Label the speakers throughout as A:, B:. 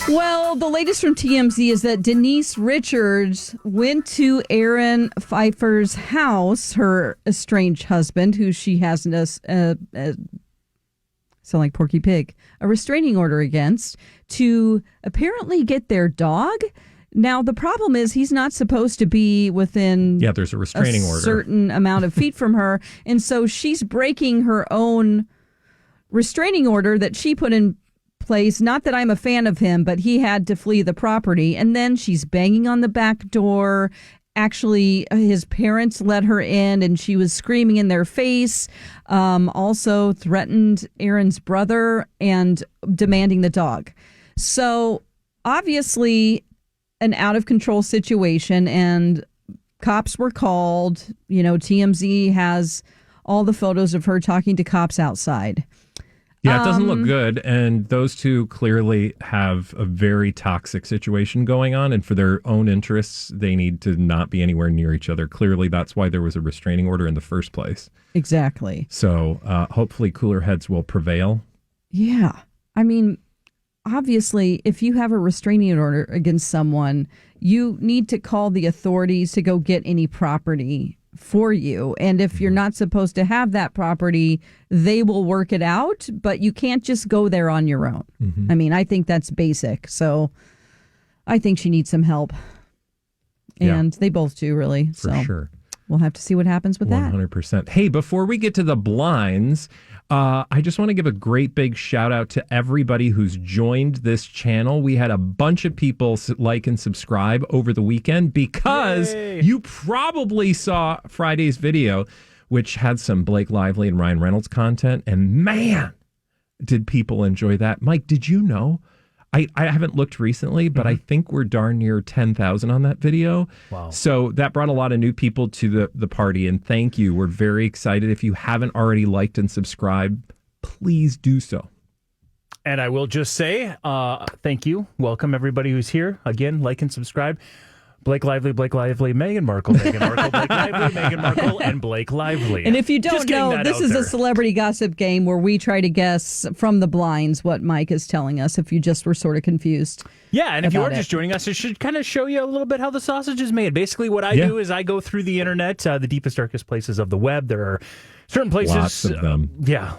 A: Well, the latest from TMZ is that Denise Richards went to Aaron Pfeiffer's house, her estranged husband, who she has sound like Porky Pig, a restraining order against, to apparently get their dog. Now, the problem is he's not supposed to be within
B: there's a restraining order,
A: certain amount of feet from her. And so she's breaking her own restraining order that she put in place. Not that I'm a fan of him, but he had to flee the property. And then she's banging on the back door. Actually, his parents let her in and she was screaming in their face. Also threatened Aaron's brother and demanding the dog. So obviously an out of control situation, and cops were called. TMZ has all the photos of her talking to cops outside.
B: Yeah, it doesn't look good. And those two clearly have a very toxic situation going on. And for their own interests, they need to not be anywhere near each other. Clearly, that's why there was a restraining order in the first place.
A: Exactly.
B: So hopefully cooler heads will prevail.
A: Yeah. I mean, obviously, if you have a restraining order against someone, you need to call the authorities to go get any property for you. And if you're not supposed to have that property, they will work it out, but you can't just go there on your own. Mm-hmm. I mean, I think that's basic. So I think she needs some help. And they both do, really.
B: For sure.
A: We'll have to see what happens with
B: 100%. Hey, before we get to the blinds, I just want to give a great big shout out to everybody who's joined this channel. We had a bunch of people like and subscribe over the weekend because you probably saw Friday's video, which had some Blake Lively and Ryan Reynolds content. And man, did people enjoy that. Mike, did you know? I haven't looked recently, but I think we're darn near 10,000 on that video.
C: Wow.
B: So that brought a lot of new people to the party, and thank you. We're very excited. If you haven't already liked and subscribed, please do so.
C: And I will just say thank you. Welcome, everybody who's here. Again, like and subscribe. Blake Lively, Meghan Markle, Meghan Markle, Blake Lively, Meghan Markle, and Blake Lively.
A: And if you don't know, this is a celebrity gossip game where we try to guess from the blinds what Mike is telling us, if you just were sort of confused.
C: Yeah, and if you are just joining us, it should kind of show you a little bit how the sausage is made. Basically, what I do is I go through the internet, the deepest, darkest places of the web. There are certain places.
B: Lots of them.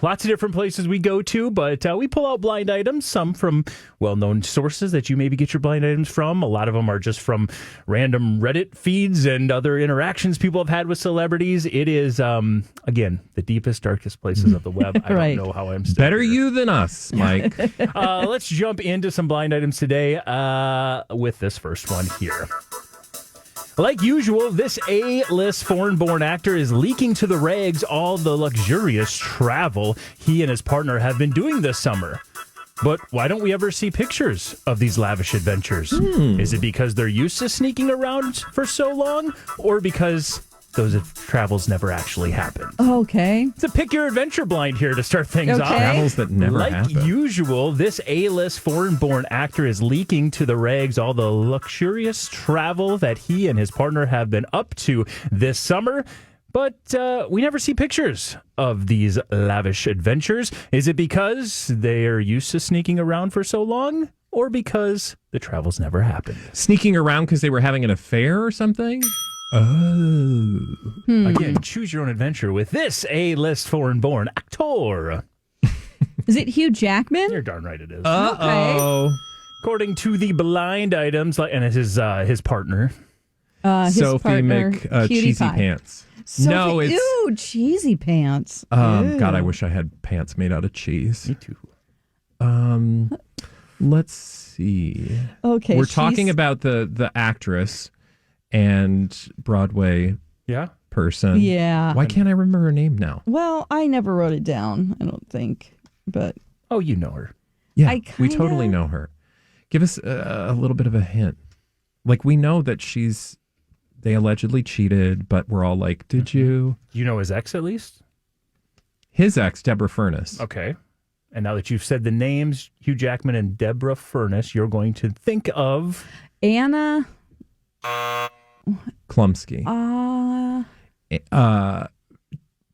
C: Lots of different places we go to, but we pull out blind items, some from well-known sources that you maybe get your blind items from. A lot of them are just from random Reddit feeds and other interactions people have had with celebrities. It is, again, the deepest, darkest places of the web. I don't know how I'm still
B: Better
C: here.
B: you than us, Mike.
C: Let's jump into some blind items today with this first one here. Like usual, this A-list foreign-born actor is leaking to the rags all the luxurious travel he and his partner have been doing this summer. But why don't we ever see pictures of these lavish adventures? Is it because they're used to sneaking around for so long, or because those travels never actually happen?
A: Okay.
C: It's a pick your adventure blind here to start things off.
B: Travels that never happen.
C: Like usual, this A-list foreign-born actor is leaking to the rags all the luxurious travel that he and his partner have been up to this summer. But we never see pictures of these lavish adventures. Is it because they are used to sneaking around for so long, or because the travels never happened?
B: Sneaking around because they were having an affair or something? Oh.
C: Again, choose your own adventure with this A-list foreign-born actor.
A: Is it Hugh Jackman?
C: You're darn right it is.
B: Uh-oh.
A: Okay.
C: According to the blind items, and his partner.
A: His
B: Sophie
A: partner,
B: Cheesy
A: Pie.
B: Pants.
A: Sophie,
B: No, it's...
A: Ew, cheesy pants.
B: God, I wish I had pants made out of cheese.
C: Me too.
B: Let's see.
A: Okay.
B: We're talking about the actress and Broadway person.
A: Yeah.
B: Why can't I remember her name now?
A: Well, I never wrote it down, I don't think. But
C: Oh, you know her.
B: Yeah, we totally know her. Give us a little bit of a hint. Like, we know that they allegedly cheated, but we're all like, did you?
C: You know his ex, at least?
B: His ex, Deborah Furness.
C: Okay. And now that you've said the names, Hugh Jackman and Deborah Furness, you're going to think of...
A: Anna...
B: Klumsky.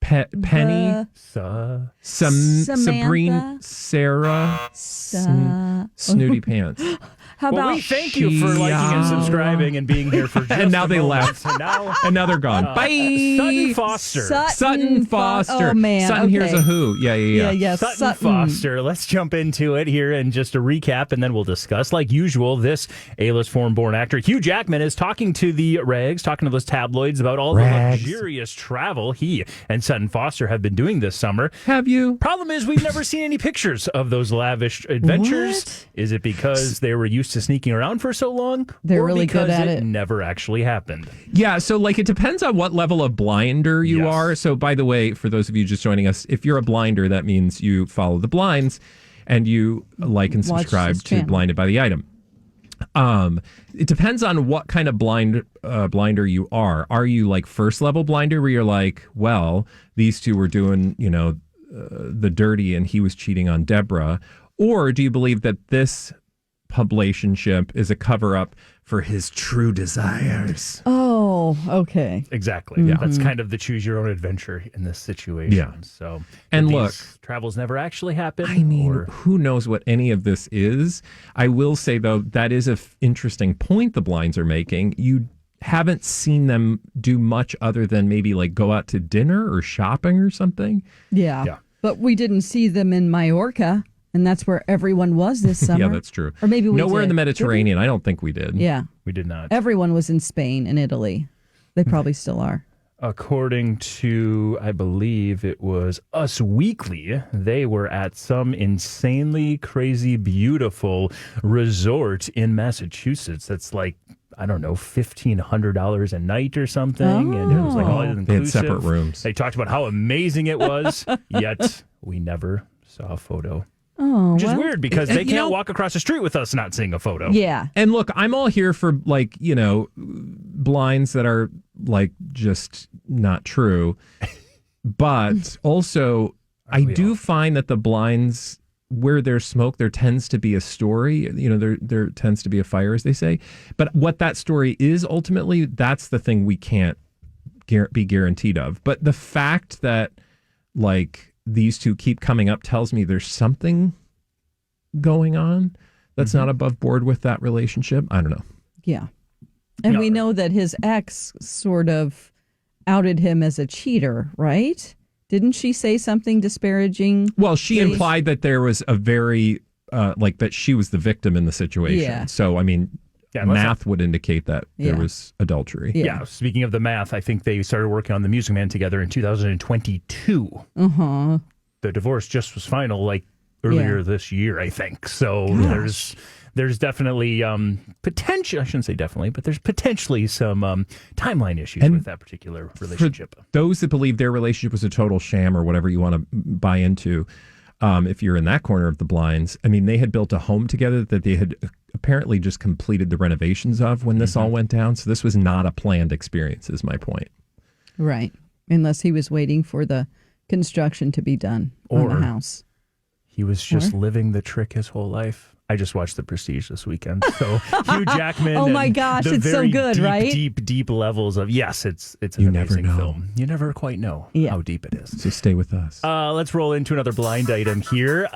B: Penny.
A: Samantha.
B: Sabrina. Sarah. Snooty Pants.
A: How
C: Well,
A: about
C: we thank you for liking and subscribing and being here for just
B: And now
C: a
B: they
C: moment.
B: left.
C: And
B: now they're gone. Bye.
C: Sutton Foster.
B: Sutton Foster.
A: Oh, man.
B: Sutton,
A: okay.
B: here's a who. Yeah.
C: Sutton Foster. Let's jump into it here and just a recap, and then we'll discuss. Like usual, this A-list foreign-born actor, Hugh Jackman, is talking to the rags, talking to those tabloids about all the luxurious travel he and Sutton Foster have been doing this summer.
B: Have you?
C: Problem is, we've never seen any pictures of those lavish adventures.
A: What?
C: Is it because they were used to sneaking around for so long?
A: They're
C: or
A: really
C: because
A: good at it.
C: never actually happened?
B: Yeah, so like it depends on what level of blinder you
C: Yes.
B: are. So by the way, for those of you just joining us, if you're a blinder, that means you follow the blinds and you like and
A: Watch
B: subscribe
A: this
B: to
A: channel.
B: Blinded by the Item. It depends on what kind of blinder you are. Are you like first level blinder where you're like, well, these two were doing, the dirty and he was cheating on Deborah? Or do you believe that this publicationship is a cover up for his true desires?
A: Oh, okay.
C: Exactly. Yeah. That's kind of the choose your own adventure in this situation.
B: Yeah.
C: So,
B: And
C: did
B: look,
C: these travels never actually happened.
B: I mean,
C: or-
B: who knows what any of this is? I will say, though, that is an interesting point the blinds are making. You haven't seen them do much other than maybe like go out to dinner or shopping or something.
A: Yeah. But we didn't see them in Majorca, and that's where everyone was this summer.
B: Yeah, that's true.
A: Or maybe we
B: nowhere
A: did.
B: in the
A: Did we?
B: Mediterranean. I don't think we did.
A: Yeah.
C: we did not.
A: Everyone was in Spain and Italy. They probably still are.
C: According to, I believe it was Us Weekly, they were at some insanely crazy, beautiful resort in Massachusetts. That's like, I don't know, $1,500 a night or something. And it was like all inclusive.
B: They had separate rooms.
C: They talked about how amazing it was, yet we never saw a photo.
A: Oh,
C: Which is
A: well,
C: weird because they
B: you
C: can't
B: know-
C: walk across the street with us not seeing a photo.
A: Yeah.
B: And look, I'm all here for like, blinds that are like just not true. But also, I do find that the blinds where there's smoke, there tends to be a story. There tends to be a fire, as they say. But what that story is ultimately, that's the thing we can't be guaranteed of. But the fact that like these two keep coming up tells me there's something going on that's not above board with that relationship. I don't know.
A: Yeah. And we know that his ex sort of outed him as a cheater, right? Didn't she say something disparaging?
B: Well, she implied that there was a very, that she was the victim in the situation.
A: Yeah.
B: So, I mean,
C: Yeah,
B: math would indicate that there
A: Yeah.
B: was adultery.
C: Yeah, speaking of the math, I think they started working on The Music Man together in 2022.
A: Uh-huh.
C: The divorce just was final like earlier this year, I think. So there's definitely potential, I shouldn't say definitely, but there's potentially some timeline issues with that particular relationship.
B: For those that believe their relationship was a total sham or whatever you want to buy into, if you're in that corner of the blinds, I mean, they had built a home together that they had apparently just completed the renovations of when this all went down. So this was not a planned experience, is my point.
A: Right. Unless he was waiting for the construction to be done on the house.
C: He was just living the trick his whole life. I just watched The Prestige this weekend. So Hugh Jackman.
A: Oh my
C: and
A: gosh,
C: the
A: it's so
C: very
A: good,
C: deep,
A: right?
C: Deep levels of, yes, it's an
B: You never
C: amazing
B: know.
C: film. You never quite know how deep it is.
B: So stay with us.
C: Let's roll into another blind item here.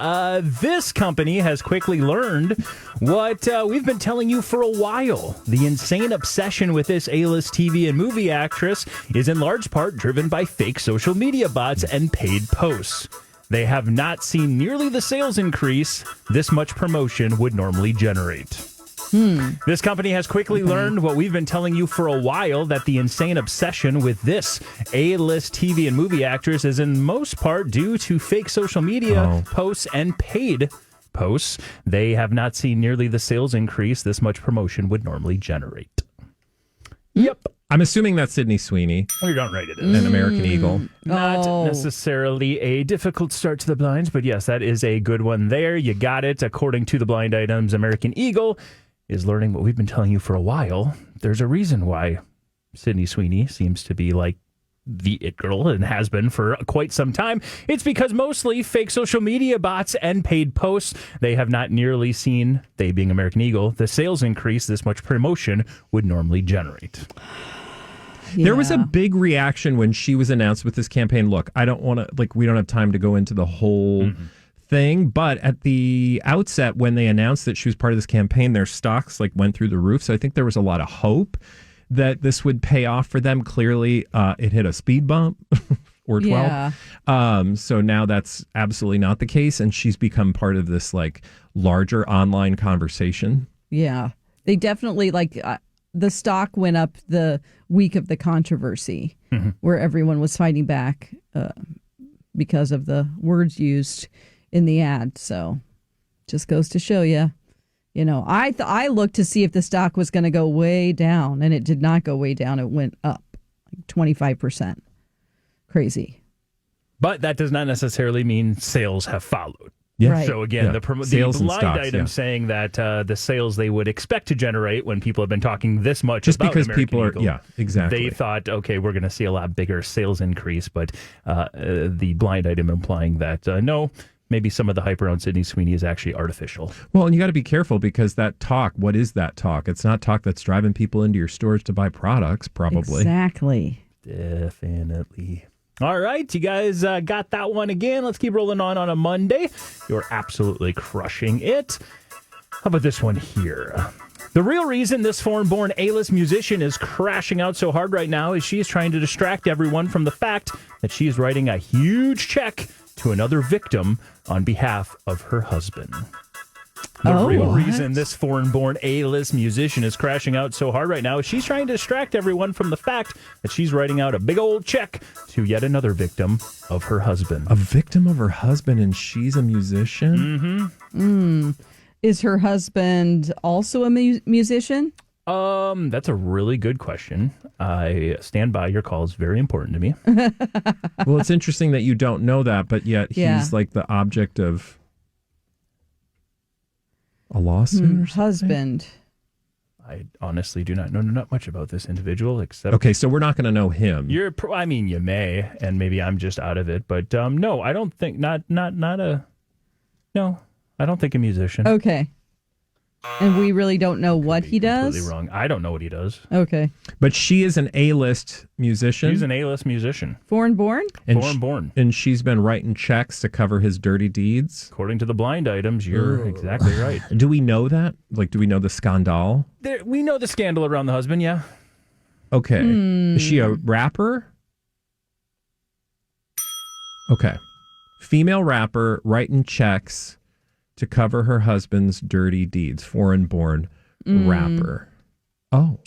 C: This company has quickly learned what we've been telling you for a while. The insane obsession with this A-list TV and movie actress is in large part driven by fake social media bots and paid posts. They have not seen nearly the sales increase this much promotion would normally generate. This company has quickly learned what we've been telling you for a while, that the insane obsession with this A-list TV and movie actress is in most part due to fake social media posts and paid posts. They have not seen nearly the sales increase this much promotion would normally generate. Yep.
B: I'm assuming that's Sydney Sweeney,
C: You're darn right it is.
B: an American Eagle.
C: Not necessarily a difficult start to the blinds, but yes, that is a good one there. You got it. According to the blind items, American Eagle is learning what we've been telling you for a while. There's a reason why Sydney Sweeney seems to be like the it girl and has been for quite some time. It's because mostly fake social media bots and paid posts, they have not nearly seen, they being American Eagle, the sales increase this much promotion would normally generate.
B: There was a big reaction when she was announced with this campaign. Look, I don't want to, we don't have time to go into the whole thing. But at the outset, when they announced that she was part of this campaign, their stocks went through the roof. So I think there was a lot of hope that this would pay off for them. Clearly, it hit a speed bump or 12.
A: Yeah.
B: So now that's absolutely not the case. And she's become part of this larger online conversation.
A: Yeah. They definitely the stock went up the week of the controversy where everyone was fighting back because of the words used in the ad. So just goes to show you, I looked to see if the stock was going to go way down, and it did not go way down. It went up 25%. Crazy.
C: But that does not necessarily mean sales have followed.
B: Yeah.
A: Right.
C: So again, the
B: Sales and
C: blind
B: stocks,
C: item saying that the sales they would expect to generate when people have been talking this much
B: Just
C: about
B: because
C: American
B: people
C: Eagle,
B: are, exactly.
C: they thought, okay, we're going to see a lot bigger sales increase. But the blind item implying that, no, maybe some of the hype around Sydney Sweeney is actually artificial.
B: Well, and you got to be careful because that talk, what is that talk? It's not talk that's driving people into your stores to buy products, probably.
A: Exactly.
C: Definitely. All right, you guys got that one again. Let's keep rolling on a Monday. You're absolutely crushing it. How about this one here? The real reason this foreign-born A-list musician is crashing out so hard right now is she is trying to distract everyone from the fact that she is writing a huge check to another victim on behalf of her husband. The real reason this foreign-born A-list musician is crashing out so hard right now is she's trying to distract everyone from the fact that she's writing out a big old check to yet another victim of her husband.
B: A victim of her husband, and she's a musician?
C: Mm-hmm.
A: Is her husband also a musician?
C: That's a really good question. I stand by. Your call is very important to me.
B: Well, it's interesting that you don't know that, but yet he's the object of a lawsuit or something?
A: Husband.
C: I honestly do not know not much about this individual, except
B: Okay, so we're not going to know him.
C: you may, and maybe I'm just out of it, but no, I don't think no, I don't think a musician.
A: Okay. And we really don't know what he does?
C: Completely wrong. I don't know what he does.
A: Okay.
B: But she is an A-list musician.
C: She's an A-list musician.
A: Foreign born?
B: And
C: Foreign born.
B: And she's been writing checks to cover his dirty deeds.
C: According to the blind items, you're exactly right.
B: Do we know that? Do we know the scandal?
C: We know the scandal around the husband, yeah.
B: Okay. Is she a rapper? Okay. Female rapper writing checks to cover her husband's dirty deeds. Foreign-born rapper. Oh.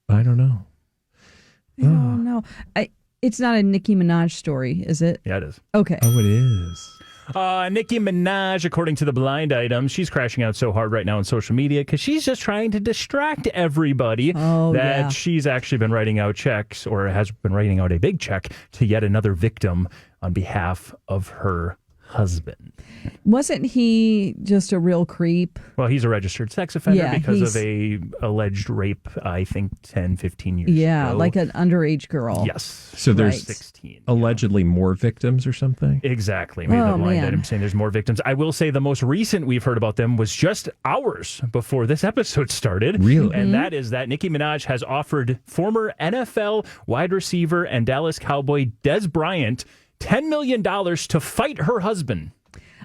B: I don't know.
A: I don't know. It's not a Nicki Minaj story, is it?
C: Yeah, it is.
A: Okay.
B: Oh, it is.
C: Nicki Minaj, according to the blind item, she's crashing out so hard right now on social media because she's just trying to distract everybody that she's actually been writing out checks or has been writing out a big check to yet another victim on behalf of her husband.
A: Wasn't he just a real creep?
C: Well, he's a registered sex offender because
A: he's-
C: of a alleged rape, I think 10, 15 years
A: Yeah,
C: ago.
A: like an underage girl.
C: Yes.
B: So there's
C: 16.
B: allegedly more victims or something?
C: Exactly. Maybe the blind
A: man.
C: item saying there's more victims. I will say the most recent we've heard about them was just hours before this episode started.
B: Really?
C: And that is that Nicki Minaj has offered former NFL wide receiver and Dallas Cowboy Des Bryant $10 million to fight her husband.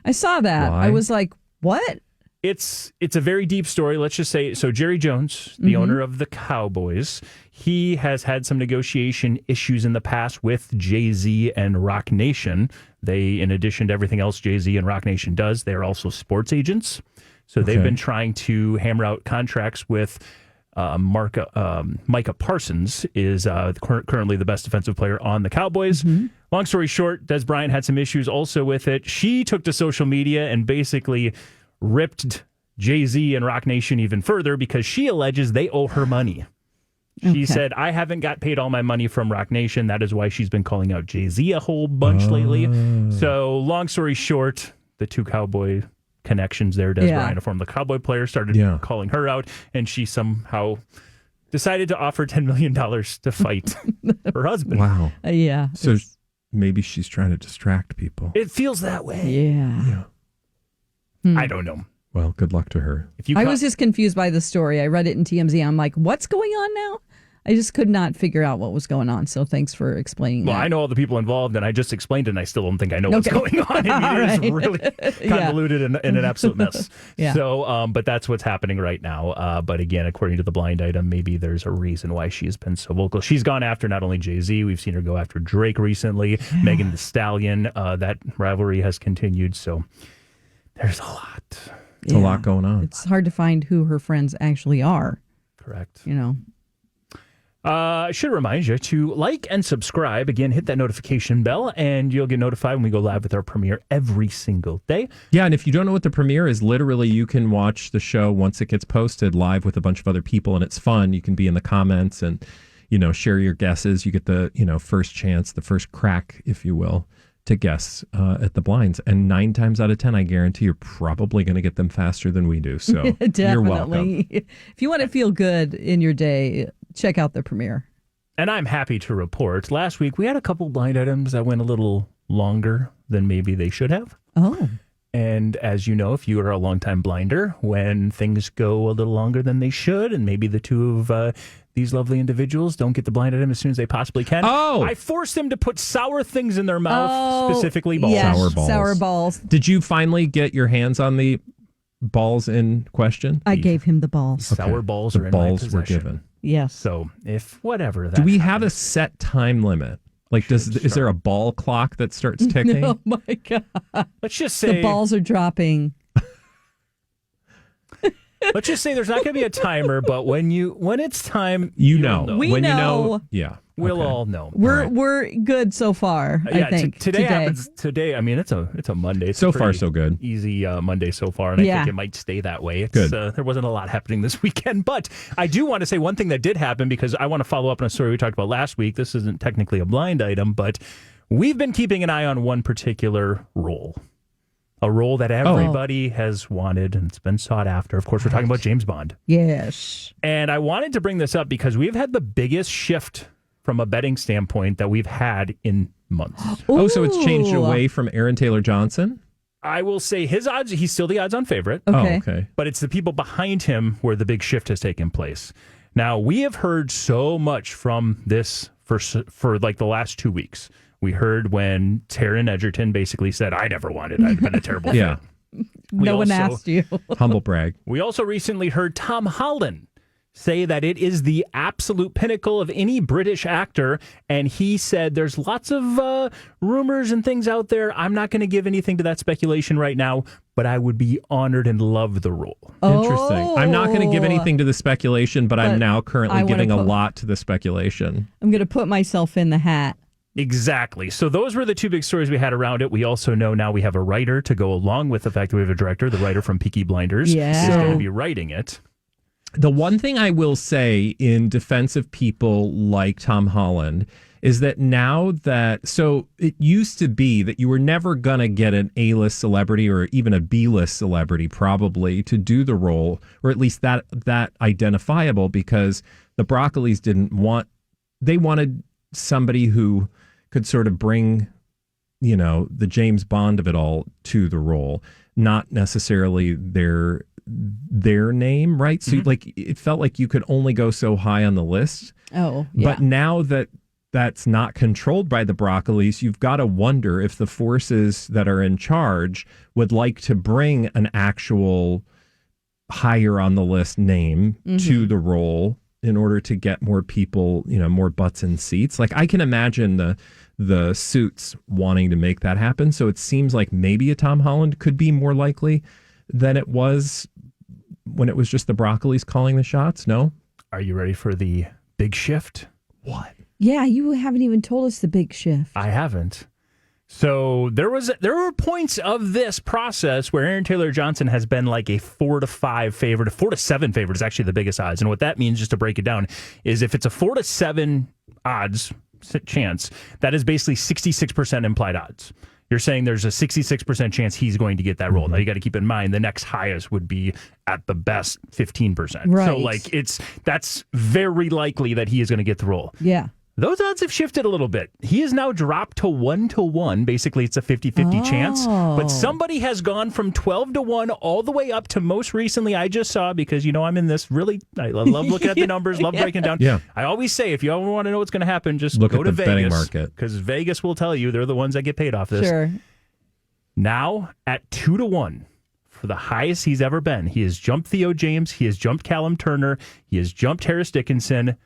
A: I saw that.
B: Why?
A: I was like, what?
C: It's a very deep story. Let's just say, so Jerry Jones, the owner of the Cowboys, he has had some negotiation issues in the past with Jay-Z and Rock Nation. They, in addition to everything else Jay-Z and Rock Nation does, they're also sports agents. So they've been trying to hammer out contracts with Micah Parsons is currently the best defensive player on the Cowboys. Long story short, Des Bryant had some issues also with it. She took to social media and basically ripped Jay-Z and Rock Nation even further because she alleges they owe her money. She said, I haven't got paid all my money from Rock Nation. That is why she's been calling out Jay-Z a whole bunch lately. So long story short, the two Cowboy connections there. Des Bryant, a former Cowboy player, started calling her out, and she somehow decided to offer $10 million to fight her husband.
B: Wow.
A: Yeah.
B: So maybe she's trying to distract people.
C: It feels that way.
A: Yeah.
C: I don't know.
B: Well, good luck to her.
C: If you
A: I was just confused by the story. I read it in TMZ. I'm like, what's going on now? I just could not figure out what was going on. So thanks for explaining
C: Well,
A: that.
C: I know all the people involved, and I just explained it, and I still don't think I know what's going on. I mean, it is really convoluted and an absolute mess.
A: Yeah.
C: So, but that's what's happening right now. But again, according to the blind item, maybe there's a reason why she has been so vocal. She's gone after not only Jay-Z, we've seen her go after Drake recently, Megan Thee Stallion. That rivalry has continued. So there's a lot.
B: A lot going on.
A: It's hard to find who her friends actually are.
C: Correct.
A: You know.
C: I should remind you to like and subscribe. Again, hit that notification bell, and you'll get notified when we go live with our premiere every single day.
B: Yeah, and if you don't know what the premiere is, literally you can watch the show once it gets posted live with a bunch of other people, and it's fun. You can be in the comments and, share your guesses. You get the, first chance, the first crack, if you will, to guess at the blinds. And 9 times out of 10, I guarantee you're probably going to get them faster than we do. So you're welcome.
A: If you want to feel good in your day, check out the premiere.
C: And I'm happy to report, last week we had a couple blind items that went a little longer than maybe they should have.
A: Oh.
C: And as you know, if you are a longtime blinder, when things go a little longer than they should, and maybe the two of these lovely individuals don't get the blind item as soon as they possibly can, I force them to put sour things in their mouth, specifically balls.
A: Yes,
B: sour balls.
A: Sour balls.
B: Did you finally get your hands on the balls in question?
A: I gave him the balls.
C: Sour balls
B: the
C: are in
B: balls
C: my possession.
B: were given.
A: Yes.
C: So if whatever that
B: Do we have a set time limit? Like, is there a ball clock that starts ticking?
A: Oh my God.
C: Let's just say
A: the balls are dropping.
C: Let's just say there's not going to be a timer, but when it's time,
B: you know.
A: We
B: when
A: know.
B: You know, yeah.
C: We'll all know.
A: We're good so far. I think
C: today happens. Today, I mean, it's a Monday. It's
B: so far, so good.
C: Easy Monday so far, and I think it might stay that way. It's,
B: good.
C: There wasn't a lot happening this weekend, but I do want to say one thing that did happen because I want to follow up on a story we talked about last week. This isn't technically a blind item, but we've been keeping an eye on one particular role. A role that everybody has wanted and it's been sought after. Of course, we're talking about James Bond.
A: Yes.
C: And I wanted to bring this up because we've had the biggest shift from a betting standpoint that we've had in months.
B: Oh, so it's changed away from Aaron Taylor Johnson?
C: I will say his odds, he's still the odds-on favorite.
A: Okay.
B: Oh, okay.
C: But it's the people behind him where the big shift has taken place. Now, we have heard so much from this for like the last 2 weeks. We heard when Taron Egerton basically said, I never wanted. I'd been a terrible
B: Yeah.
C: fit.
A: No one asked you.
B: Humble brag.
C: We also recently heard Tom Holland say that it is the absolute pinnacle of any British actor. And he said there's lots of rumors and things out there. I'm not going to give anything to that speculation right now, but I would be honored and love the role.
B: Interesting. I'm not going to give anything to the speculation, but I'm now currently giving a lot to the speculation.
A: I'm going to put myself in the hat.
C: Exactly. So those were the two big stories we had around it. We also know now we have a writer to go along with the fact that we have a director. The writer from Peaky Blinders is going to be writing it.
B: The one thing I will say in defense of people like Tom Holland is that now that, so it used to be that you were never going to get an A-list celebrity or even a B-list celebrity probably to do the role, or at least that identifiable, because the Broccolis they wanted somebody who could sort of bring, the James Bond of it all to the role, not necessarily their name, right? So it felt like you could only go so high on the list.
A: Oh, yeah.
B: But now that that's not controlled by the Broccolis, you've got to wonder if the forces that are in charge would like to bring an actual higher on the list name to the role in order to get more people, more butts in seats. Like, I can imagine the Suits wanting to make that happen. So it seems like maybe a Tom Holland could be more likely than it was when it was just the Broccolis calling the shots. No?
C: Are you ready for the big shift?
B: What?
A: Yeah, you haven't even told us the big shift.
C: I haven't. So there were points of this process where Aaron Taylor Johnson has been like a 4 to 5 favorite. A 4 to 7 favorite is actually the biggest odds. And what that means, just to break it down, is if it's a 4 to 7 odds chance, that is basically 66% implied odds. You're saying there's a 66% chance he's going to get that role. Now, you got to keep in mind the next highest would be at the best 15%.
A: Right.
C: So that's very likely that he is going to get the role.
A: Yeah.
C: Those odds have shifted a little bit. He is now dropped to 1-1. Basically, it's a 50-50 chance. But somebody has gone from 12-1 all the way up to most recently, I just saw, because, I'm in this really, I love looking at the numbers, love breaking down.
B: Yeah.
C: I always say, if you ever want to know what's going to happen, just
B: look
C: go
B: at
C: to
B: the betting
C: Vegas.
B: market.
C: Because Vegas will tell you they're the ones that get paid off this.
A: Sure.
C: Now at 2-1. For the highest he's ever been. He has jumped Theo James. He has jumped Callum Turner. He has jumped Harris Dickinson.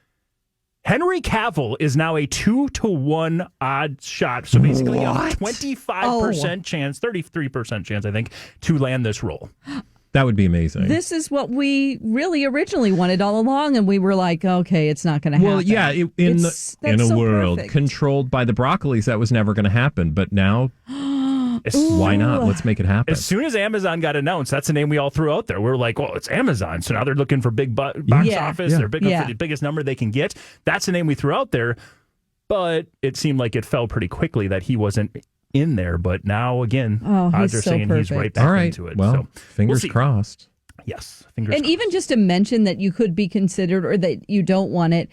C: Henry Cavill is now a 2-1 odd shot. So basically a 25% chance, 33% chance, I think, to land this role.
B: That would be amazing.
A: This is what we really originally wanted all along, and we were like, okay, it's not going to happen.
B: Well, yeah, in a world controlled by the Broccolis, that was never going to happen. But now, why not? Let's make it happen.
C: As soon as Amazon got announced, that's the name we all threw out there. We were like, well, it's Amazon. So now they're looking for big box office. They're big for the biggest number they can get. That's the name we threw out there. But it seemed like it fell pretty quickly that he wasn't in there. But now, again, odds are saying he's right back into it.
B: Well,
C: so
B: fingers crossed.
C: Yes, fingers crossed.
A: And even just to mention that you could be considered or that you don't want it,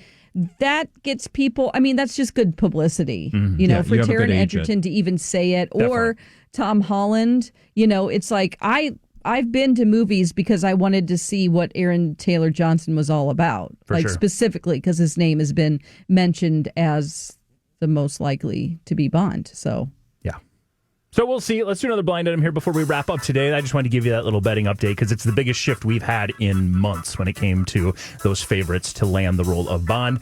A: that gets people, that's just good publicity, for Taron Egerton to even say it. Definitely. Or Tom Holland, it's like I've been to movies because I wanted to see what Aaron Taylor Johnson was all about. Specifically because his name has been mentioned as the most likely to be Bond. So
C: So we'll see. Let's do another blind item here before we wrap up today. I just wanted to give you that little betting update because it's the biggest shift we've had in months when it came to those favorites to land the role of Bond.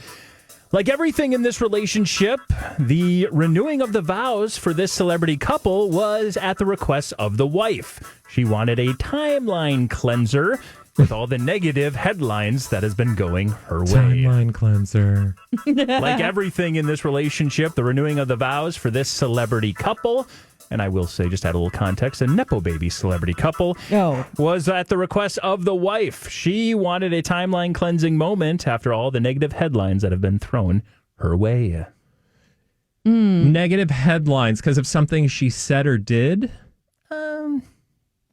C: Like everything in this relationship, the renewing of the vows for this celebrity couple was at the request of the wife. She wanted a timeline cleanser with all the negative headlines that has been going her way.
B: Timeline cleanser.
C: Like everything in this relationship, the renewing of the vows for this celebrity couple, and I will say, just add a little context, a Nepo baby celebrity couple was at the request of the wife. She wanted a timeline cleansing moment after all the negative headlines that have been thrown her way.
B: Negative headlines because of something she said or did?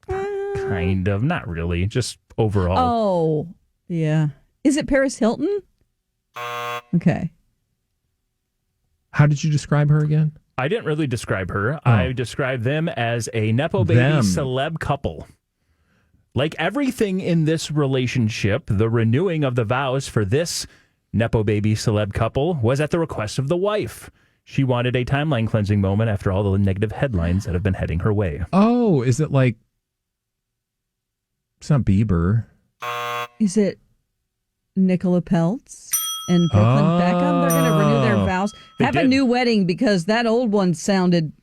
C: Kind of. Not really. Just overall.
A: Oh, yeah. Is it Paris Hilton? Okay.
B: How did you describe her again?
C: I didn't really describe her. I described them as a Nepo baby celeb couple. Like everything in this relationship, the renewing of the vows for this Nepo baby celeb couple was at the request of the wife. She wanted a timeline cleansing moment after all the negative headlines that have been heading her way.
B: Oh, is it like... It's not Bieber.
A: Is it Nicola Peltz and Brooklyn Beckham? They're going to renew their vows. Have a new wedding because that old one sounded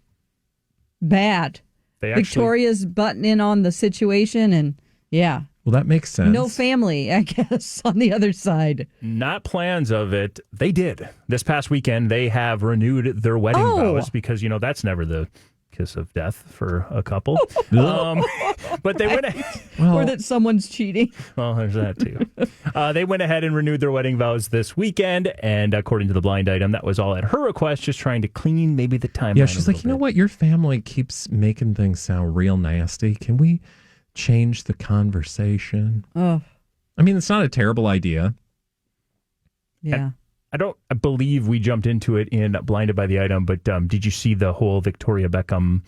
A: bad. Victoria's butting in on the situation and
B: Well, that makes sense.
A: No family, I guess, on the other side.
C: Not plans of it. They did. This past weekend, they have renewed their wedding vows because, that's never the kiss of death for a couple. But they went ahead.
A: Or that someone's cheating.
C: Well, there's that too. They went ahead and renewed their wedding vows this weekend. And according to the blind item, that was all at her request, just trying to clean maybe the timeline.
B: Yeah, she's like, you know what? Your family keeps making things sound real nasty. Can we change the conversation?
A: Oh.
B: It's not a terrible idea.
A: Yeah.
C: I believe we jumped into it in Blinded by the Item, but did you see the whole Victoria Beckham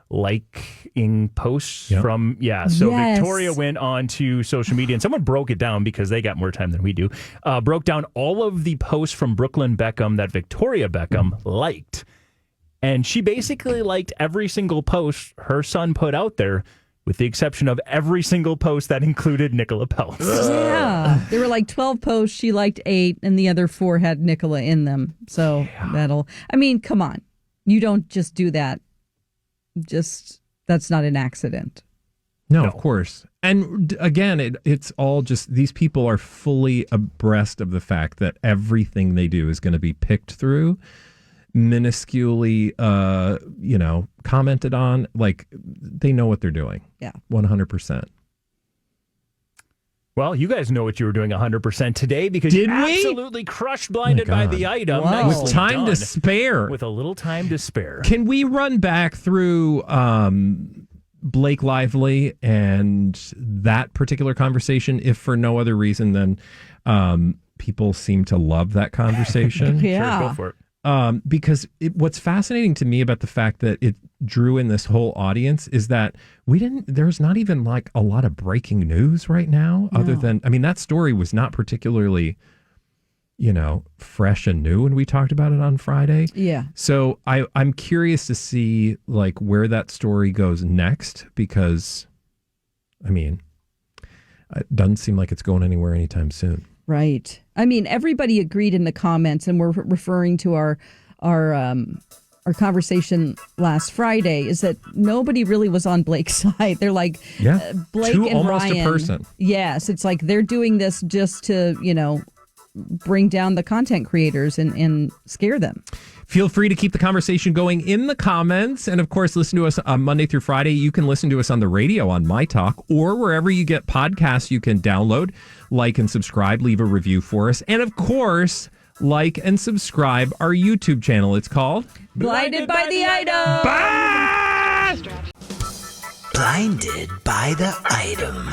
C: liking posts from? Yeah, so yes. Victoria went on to social media, and someone broke it down because they got more time than we do. Broke down all of the posts from Brooklyn Beckham that Victoria Beckham liked. And she basically liked every single post her son put out there, with the exception of every single post that included Nicola Peltz.
A: Yeah. There were like 12 posts. She liked 8, and the other 4 had Nicola in them. So come on. You don't just do that. That's not an accident.
B: No, of course. And again, it's all just, these people are fully abreast of the fact that everything they do is going to be picked through, minusculely, commented on. Like, they know what they're doing.
A: Yeah.
B: 100%.
C: Well, you guys know what you were doing 100% today because you absolutely crushed Blinded by the Item.
A: Wow.
B: With time to spare.
C: With a little time to spare.
B: Can we run back through Blake Lively and that particular conversation, if for no other reason than people seem to love that conversation.
A: Yeah.
C: Sure, go for it.
B: Because what's fascinating to me about the fact that it drew in this whole audience is that there's not even like a lot of breaking news right now, other than, I mean, that story was not particularly, fresh and new when we talked about it on Friday.
A: Yeah.
B: So I'm curious to see like where that story goes next, because, I mean, it doesn't seem like it's going anywhere anytime soon.
A: Right. I mean, everybody agreed in the comments, and we're referring to our conversation last Friday, is that nobody really was on Blake's side. They're like, Blake
B: Two
A: and
B: almost
A: Ryan.
B: a person.
A: Yes, it's like they're doing this just to, bring down the content creators and scare them.
B: Feel free to keep the conversation going in the comments. And of course, listen to us on Monday through Friday. You can listen to us on the radio on myTalk, or wherever you get podcasts. You can download, like, and subscribe, leave a review for us. And of course, like and subscribe our YouTube channel. It's called
A: Blinded by the Item.
B: Bye!
D: Blinded by the Item.